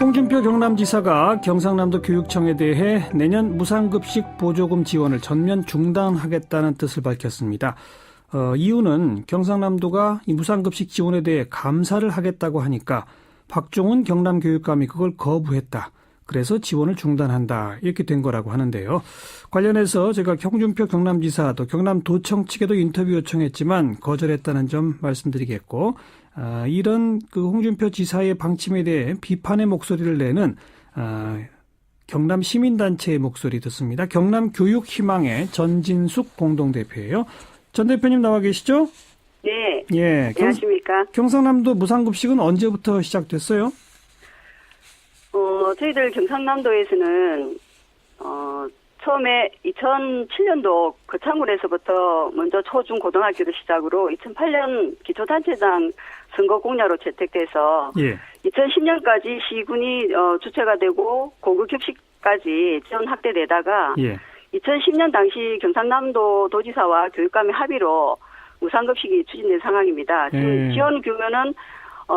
홍준표 경남지사가 경상남도 교육청에 대해 내년 무상급식 보조금 지원을 전면 중단하겠다는 뜻을 밝혔습니다. 이유는 경상남도가 이 무상급식 지원에 대해 감사를 하겠다고 하니까 박종훈 경남교육감이 그걸 거부했다. 그래서 지원을 중단한다. 이렇게 된 거라고 하는데요. 관련해서 제가 홍준표 경남지사 또 경남도청 측에도 인터뷰 요청했지만 거절했다는 점 말씀드리겠고, 이런 그 홍준표 지사의 방침에 대해 비판의 목소리를 내는 경남 시민단체의 목소리 듣습니다. 경남교육희망의 전진숙 공동대표예요. 전 대표님 나와 계시죠? 네. 예. 안녕하십니까? 경상남도 무상급식은 언제부터 시작됐어요? 저희들 경상남도에서는 처음에 2007년도 거창군에서부터 먼저 초중 고등학교를 시작으로 2008년 기초단체장 선거 공약으로 채택돼서 예. 2010년까지 시군이 주체가 되고 고급급식까지 지원 확대되다가 예. 2010년 당시 경상남도 도지사와 교육감의 합의로 무상급식이 추진된 상황입니다. 지금 지원 규모는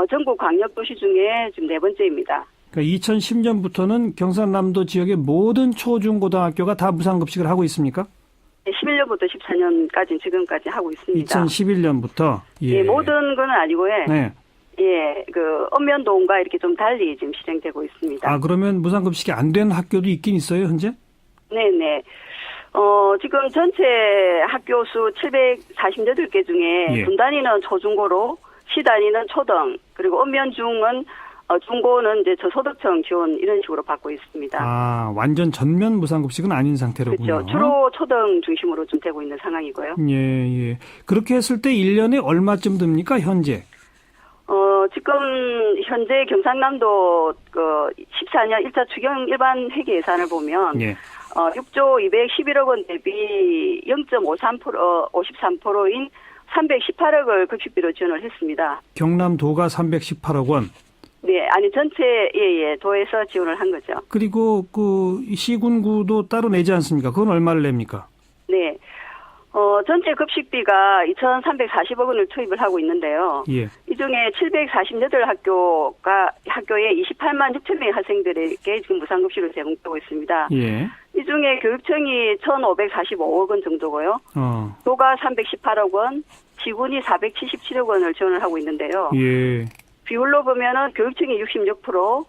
전국 광역도시 중에 지금 4번째입니다. 그러니까 2010년부터는 경상남도 지역의 모든 초중고등학교가 다 무상급식을 하고 있습니까? 네, 11년부터 14년까지 지금까지 하고 있습니다. 2011년부터? 예, 모든 건 아니고요. 네. 예, 읍면동과 이렇게 좀 달리 지금 실행되고 있습니다. 그러면 무상급식이 안 된 학교도 있긴 있어요, 현재? 네네. 지금 전체 학교 수 748개 중에 군 단위는 초중고로, 시 단위는 초등, 그리고 읍면중은 중고는 이제 저소득층 지원 이런 식으로 받고 있습니다. 완전 전면 무상급식은 아닌 상태로군요. 그렇죠. 주로 초등 중심으로 좀 되고 있는 상황이고요. 예. 그렇게 했을 때 1년에 얼마쯤 듭니까, 현재? 지금 현재 경상남도 14년 1차 추경 일반 회계 예산을 보면 6조 211억 원 대비 53%인 318억을 급식비로 지원을 했습니다. 경남도가 318억 원. 네, 아니 전체 도에서 지원을 한 거죠. 그리고 그 시군구도 따로 내지 않습니까? 그건 얼마를 냅니까? 네. 전체 급식비가 2,340억 원을 투입을 하고 있는데요. 예. 이 중에 748학교에 28만 6천 명의 학생들에게 지금 무상급식을 제공하고 있습니다. 예. 이 중에 교육청이 1,545억 원 정도고요. 도가 318억 원, 시군이 477억 원을 지원을 하고 있는데요. 예. 비율로 보면은 교육청이 66%,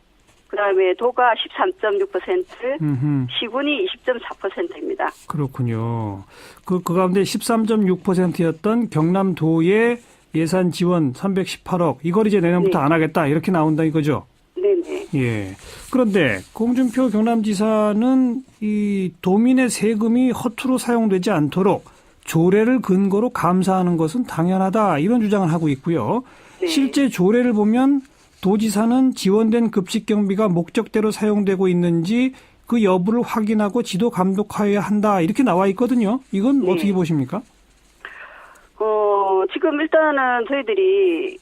그다음에 도가 13.6%, 시군이 20.4%입니다. 그렇군요. 그 가운데 13.6%였던 경남도의 예산 지원 318억, 이걸 이제 내년부터 안 하겠다, 이렇게 나온다 이거죠? 네네. 예. 그런데 홍준표 경남지사는 이 도민의 세금이 허투루 사용되지 않도록 조례를 근거로 감사하는 것은 당연하다, 이런 주장을 하고 있고요. 네. 실제 조례를 보면 도지사는 지원된 급식 경비가 목적대로 사용되고 있는지 그 여부를 확인하고 지도 감독하여야 한다, 이렇게 나와 있거든요. 이건 어떻게 보십니까? 지금 일단은 저희들이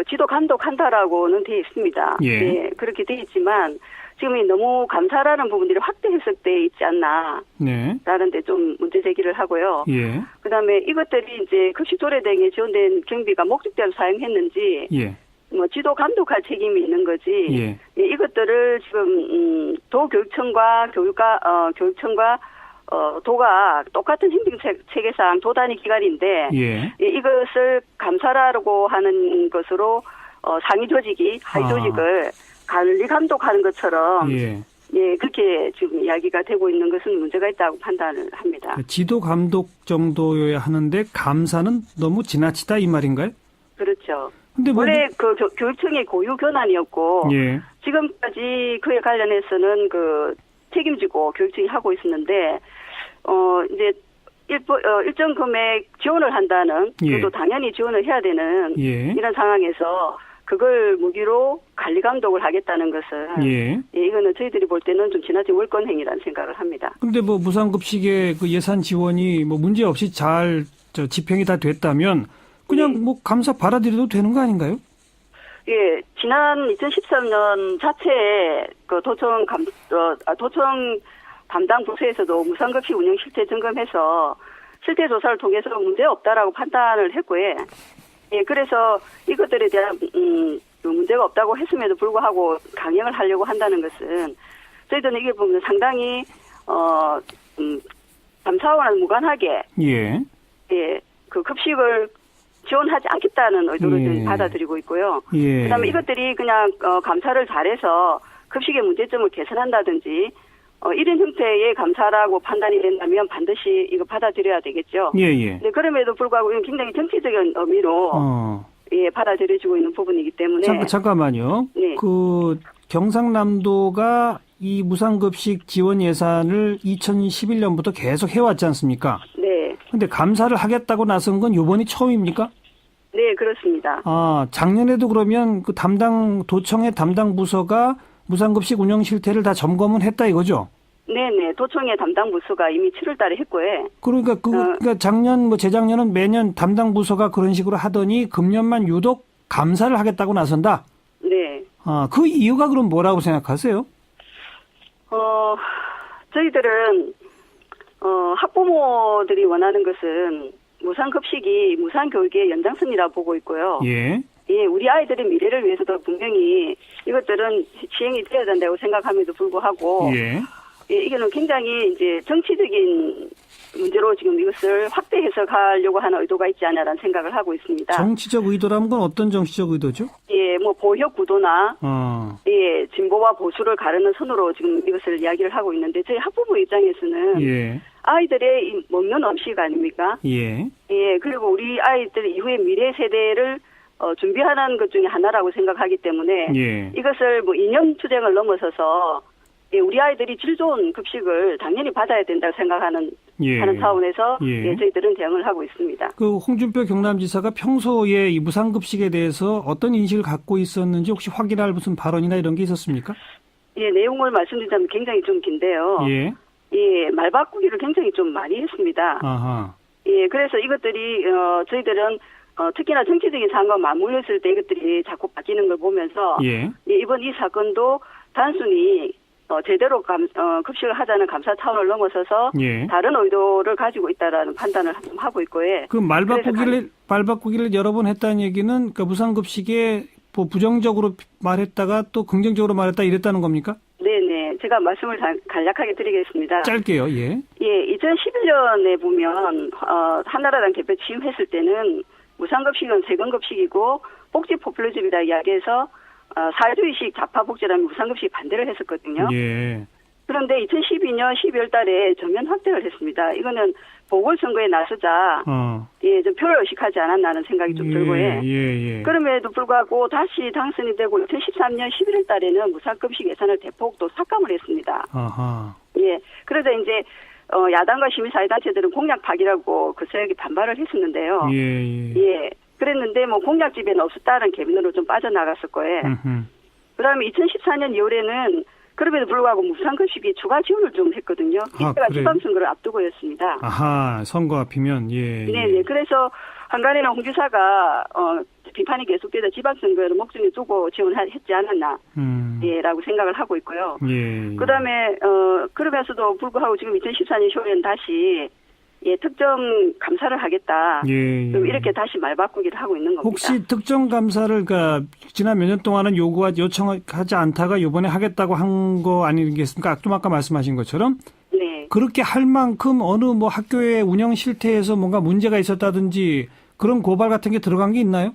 지도 감독한다라고는 돼 있습니다. 예. 네, 그렇게 돼 있지만 지금 너무 감사라는 부분들이 확대 해석돼 있지 않나. 네. 라는 데 좀 문제 제기를 하고요. 예. 그다음에 이것들이 이제 급식 조례 등에 지원된 경비가 목적대로 사용했는지 지도 감독할 책임이 있는 거지. 이것들을 지금 도교육청과 교육청과 도가 똑같은 행정 체계상 도 단위 기관인데 이것을 감사라고 하는 것으로 상위 조직이 하위 조직을 관리 감독하는 것처럼 그렇게 지금 이야기가 되고 있는 것은 문제가 있다고 판단을 합니다. 지도 감독 정도여야 하는데 감사는 너무 지나치다, 이 말인가요? 그렇죠. 근데 원래 교육청의 고유 권한이었고 지금까지 그에 관련해서는 책임지고 교육청이 하고 있었는데 이제 일정 금액 지원을 한다는 그것도 당연히 지원을 해야 되는 이런 상황에서 그걸 무기로 관리 감독을 하겠다는 것은 이거는 저희들이 볼 때는 좀 지나친 월권행위라는 생각을 합니다. 근데 무상급식의 그 예산 지원이 문제 없이 잘 집행이 다 됐다면 그냥 감사 받아들여도 되는 거 아닌가요? 예, 지난 2013년 자체에 도청 담당 부서에서도 무상급식 운영 실태 점검해서 실태 조사를 통해서 문제 없다라고 판단을 했고요. 예, 그래서 이것들에 대한 문제가 없다고 했음에도 불구하고 강행을 하려고 한다는 것은 저희들은 이게 보면 상당히 감사원과 무관하게 예. 예, 그 급식을 지원하지 않겠다는 의도를 예. 받아들이고 있고요. 예. 그다음에 이것들이 그냥 감사를 잘해서 급식의 문제점을 개선한다든지 이런 형태의 감사라고 판단이 된다면 반드시 이거 받아들여야 되겠죠. 예. 네, 그럼에도 불구하고 이건 굉장히 정치적인 의미로 예, 받아들여지고 있는 부분이기 때문에 잠깐만요. 네. 그 경상남도가 이 무상급식 지원 예산을 2011년부터 계속 해왔지 않습니까? 네. 근데 감사를 하겠다고 나선 건 이번이 처음입니까? 네, 그렇습니다. 아, 작년에도 그러면 그 도청의 담당 부서가 무상급식 운영 실태를 다 점검은 했다 이거죠? 네네. 도청의 담당 부서가 이미 7월 달에 했고요. 그러니까 그러니까 작년 재작년은 매년 담당 부서가 그런 식으로 하더니 금년만 유독 감사를 하겠다고 나선다? 네. 아, 그 이유가 그럼 뭐라고 생각하세요? 저희들은 학부모들이 원하는 것은 무상급식이 무상교육의 연장선이라 보고 있고요. 예. 예, 우리 아이들의 미래를 위해서도 분명히 이것들은 시행이 되어야 된다고 생각함에도 불구하고, 예. 예, 이거는 굉장히 이제 정치적인 문제로 지금 이것을 확대 해석하려고 하는 의도가 있지 않냐라는 생각을 하고 있습니다. 정치적 의도라는 건 어떤 정치적 의도죠? 예, 뭐 보역 구도나, 어. 예, 진보와 보수를 가르는 선으로 지금 이것을 이야기를 하고 있는데 저희 학부모 입장에서는 예. 아이들의 이 먹는 음식 아닙니까? 예. 예, 그리고 우리 아이들 이후의 미래 세대를 준비하는 것 중에 하나라고 생각하기 때문에 예. 이것을 뭐 이념 투쟁을 넘어서서 예, 우리 아이들이 질 좋은 급식을 당연히 받아야 된다고 생각하는 예. 하는 차원에서 예. 예, 저희들은 대응을 하고 있습니다. 그 홍준표 경남지사가 평소에 이 무상급식에 대해서 어떤 인식을 갖고 있었는지 혹시 확인할 무슨 발언이나 이런 게 있었습니까? 예, 내용을 말씀드리자면 굉장히 좀 긴데요. 예. 예, 말 바꾸기를 굉장히 좀 많이 했습니다. 아하. 예, 그래서 이것들이 저희들은 특히나 정치적인 상황과 맞물렸을 때 이것들이 자꾸 바뀌는 걸 보면서 예. 예, 이번 이 사건도 단순히 제대로 급식을 하자는 감사 차원을 넘어서서 예. 다른 의도를 가지고 있다라는 판단을 하고 있고요. 그 말 바꾸기를 여러 번 했다는 얘기는 그러니까 무상급식에 뭐 부정적으로 말했다가 또 긍정적으로 말했다 이랬다는 겁니까? 네네. 제가 말씀을 간략하게 드리겠습니다. 짧게요. 예. 예, 2011년에 보면 한나라당 대표 취임했을 때는 무상급식은 세금급식이고 복지 포퓰리즘이다 이야기해서 사회주의식 좌파복지라면 무상급식 반대를 했었거든요. 예. 그런데 2012년 12월 달에 전면 확대를 했습니다. 이거는 보궐선거에 나서자 예, 좀 표를 의식하지 않았나는 생각이 좀 들고요. 예. 그럼에도 불구하고 다시 당선이 되고 2013년 11월 달에는 무상급식 예산을 대폭 또 삭감을 했습니다. 아하. 예. 그러자 이제 야당과 시민사회단체들은 공약 파기라고 그 세력이 반발을 했었는데요. 예. 그랬는데 뭐 공약집에는 없었다는 개변으로 좀 빠져나갔을 거예요. 그다음에 2014년 2월에는 그럼에도 불구하고 무상급식이 추가 지원을 좀 했거든요. 이때가 지방선거를 앞두고였습니다. 아하, 선거 앞이면 예. 네네. 그래서 한간에는 홍 지사가 비판이 계속되다 지방선거를 목전에 두고 지원했지 않았나, 예라고 생각을 하고 있고요. 예. 그다음에 그러면서도 불구하고 지금 2014년 10월에는 다시 예, 특정 감사를 하겠다. 예. 이렇게 다시 말 바꾸기를 하고 있는 겁니다. 혹시 특정 감사를 그러니까 지난 몇 년 동안은 요청하지 않다가 이번에 하겠다고 한 거 아니겠습니까? 좀 아까 말씀하신 것처럼 네. 그렇게 할 만큼 어느 뭐 학교의 운영 실태에서 뭔가 문제가 있었다든지 그런 고발 같은 게 들어간 게 있나요?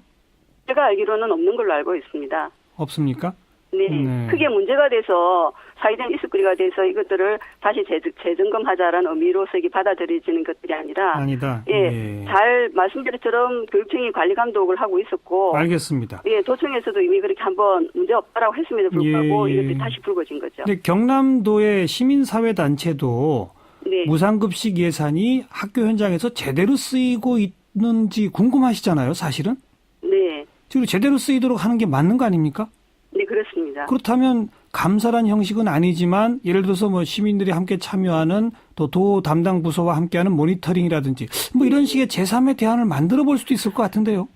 제가 알기로는 없는 걸로 알고 있습니다. 없습니까? 네. 크게 문제가 돼서 사회적 이슈거리가 돼서 이것들을 다시 재점검하자라는 의미로서 이게 받아들여지는 것들이 아니다. 예. 잘 말씀드렸처럼 교육청이 관리 감독을 하고 있었고. 알겠습니다. 예. 도청에서도 이미 그렇게 한번 문제 없다라고 했음에도 불구하고 이것들이 다시 불거진 거죠. 근데 경남도의 시민사회단체도 네. 무상급식 예산이 학교 현장에서 제대로 쓰이고 있는지 궁금하시잖아요, 사실은? 네. 지금 제대로 쓰이도록 하는 게 맞는 거 아닙니까? 네, 그렇습니다. 그렇다면 감사란 형식은 아니지만 예를 들어서 뭐 시민들이 함께 참여하는 또 도 담당 부서와 함께하는 모니터링이라든지 뭐 이런 식의 제3의 대안을 만들어 볼 수도 있을 것 같은데요.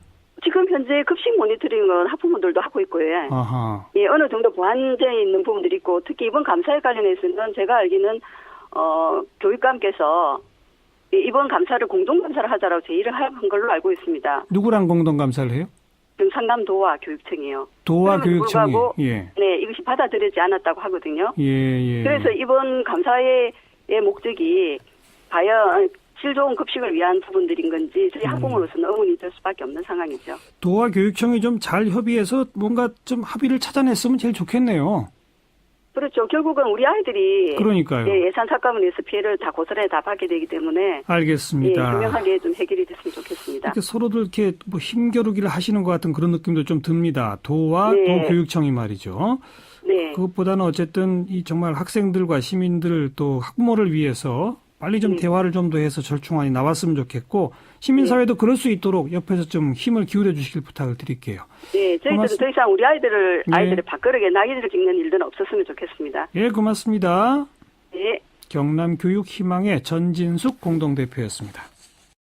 지금 현재 급식 모니터링은 학부모들도 하고 있고요. 아하. 예, 어느 정도 보완되어 있는 부분들이 있고 특히 이번 감사에 관련해서는 제가 알기는 교육감께서 이번 감사를 공동감사를 하자라고 제의를 한 걸로 알고 있습니다. 누구랑 공동감사를 해요? 경상남도와 교육청이요. 도와 교육청이. 불구하고 예. 네, 이것이 받아들이지 않았다고 하거든요. 예. 그래서 이번 감사의 목적이 과연 질 좋은 급식을 위한 부분들인 건지 저희 학부모로서는 의문이 들 수밖에 없는 상황이죠. 도와 교육청이 좀 잘 협의해서 뭔가 좀 합의를 찾아냈으면 제일 좋겠네요. 그렇죠. 결국은 우리 아이들이 그러니까요. 예산 삭감을 해서 피해를 다 고스란히 다 받게 되기 때문에 알겠습니다. 분명하게 좀 해결이 됐으면 좋겠습니다. 이렇게 서로들 이렇게 뭐 힘겨루기를 하시는 것 같은 그런 느낌도 좀 듭니다. 도와 도교육청이 말이죠. 네. 그것보다는 어쨌든 이 정말 학생들과 시민들 또 학부모를 위해서 빨리 좀 대화를 좀 더 해서 절충안이 나왔으면 좋겠고 시민사회도 그럴 수 있도록 옆에서 좀 힘을 기울여 주시길 부탁을 드릴게요. 네, 저희들은 더 이상 우리 아이들의 밥그릇에 낙인을 찍는 일들은 없었으면 좋겠습니다. 예, 고맙습니다. 네. 경남교육희망의 전진숙 공동대표였습니다.